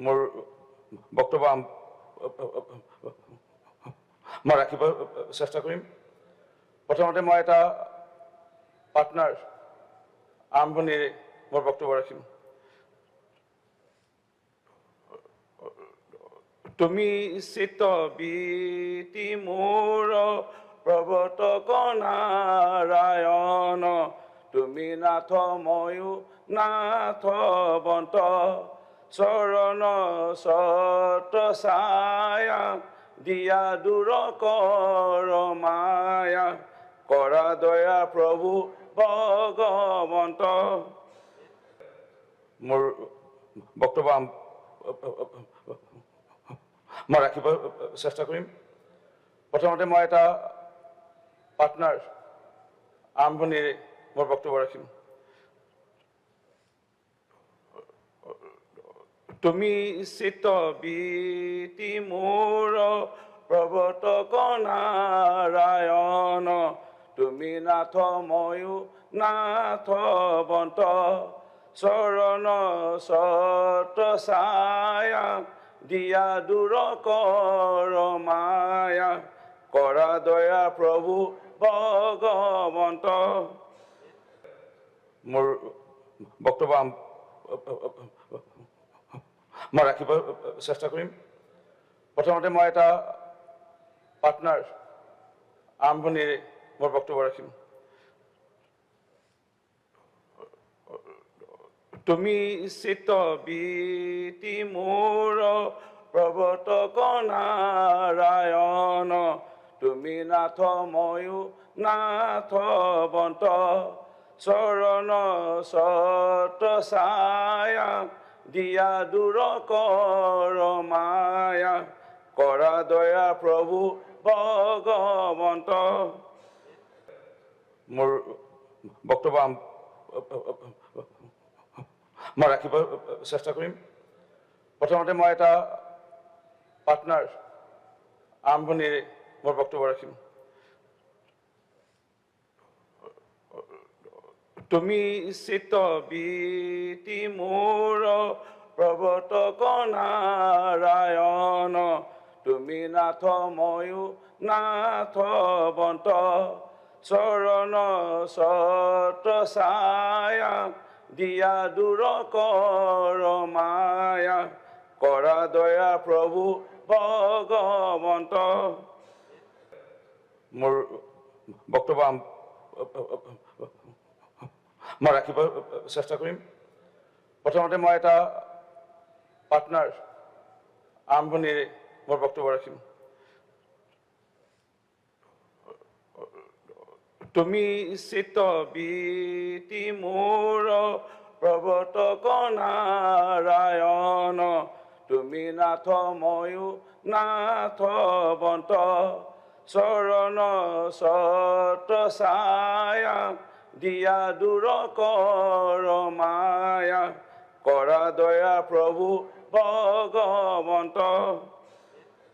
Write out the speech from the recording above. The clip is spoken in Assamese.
মোৰ বক্তব্য মই ৰাখিব চেষ্টা কৰিম। প্ৰথমতে মই এটা পাৰ্টনাৰ আৰম্ভণিৰে মোৰ বক্তব্য ৰাখিম। তুমি চিত্ত বীতি মোৰ প্ৰৱৰ্তক নাৰায়ণ, তুমি নাথ ময়ো নাথ বন্ত, চৰণ ছত্ৰ ছায়া, দিয়া দূৰ কৰ মায়া, কৰা দয়া প্ৰভু ভগৱন্ত। মোৰ বক্তব্য মই ৰাখিব চেষ্টা কৰিম। প্ৰথমতে মই এটা পাৰ্টনাৰ আৰম্ভণিৰে মোৰ বক্তব্য ৰাখিম। তুমি চিত্ত বীতি মোৰ প্ৰৱৰ্তক নাৰায়ণ, তুমি নাথ ময়ো নাথ বন্ত, চৰণ ছত্ৰ ছায়া, দিয়া দূৰ কৰ মায়া, কৰা দয়া প্ৰভু ভগৱন্ত। মোৰ বক্তব্য মই ৰাখিব চেষ্টা কৰিম। প্ৰথমতে মই এটা পাৰ্টনাৰ আৰম্ভণিৰে মোৰ বক্তব্য ৰাখিম। তুমি চিত্ত বীতি মোৰ প্ৰৱৰ্তক নাৰায়ণ, তুমি নাথ ময়ো নাথ বন্ত, চৰণ ছত্ৰ ছায়া, দিয়া দূৰ কৰ মায়া, কৰা দয়া প্ৰভু ভগৱন্ত। মোৰ বক্তব্য মই ৰাখিব চেষ্টা কৰিম। প্ৰথমতে মই এটা পাৰ্টনাৰ আৰম্ভণিৰে মোৰ বক্তব্য ৰাখিম। তুমি চিত্ত বীতি মোৰ প্ৰৱৰ্তক নাৰায়ণ, তুমি নাথ ময়ো নাথ বন্ত, চৰণ ছত্ৰ ছায়া, দিয়া দূৰ কৰ মায়া, কৰা দয়া প্ৰভু ভগৱন্ত। মোৰ বক্তব্য মই ৰাখিব চেষ্টা কৰিম। প্ৰথমতে মই এটা পাৰ্টনাৰ আৰম্ভণিৰে মোৰ বক্তব্য ৰাখিম। তুমি চিত্ত বীতি মোৰ প্ৰৱৰ্তক নাৰায়ণ, তুমি নাথ ময়ো নাথ বন্ত, চৰণ ছত্ৰ ছায়া, দিয়া দূৰ কৰ মায়া, কৰা দয়া প্ৰভু ভগৱন্ত।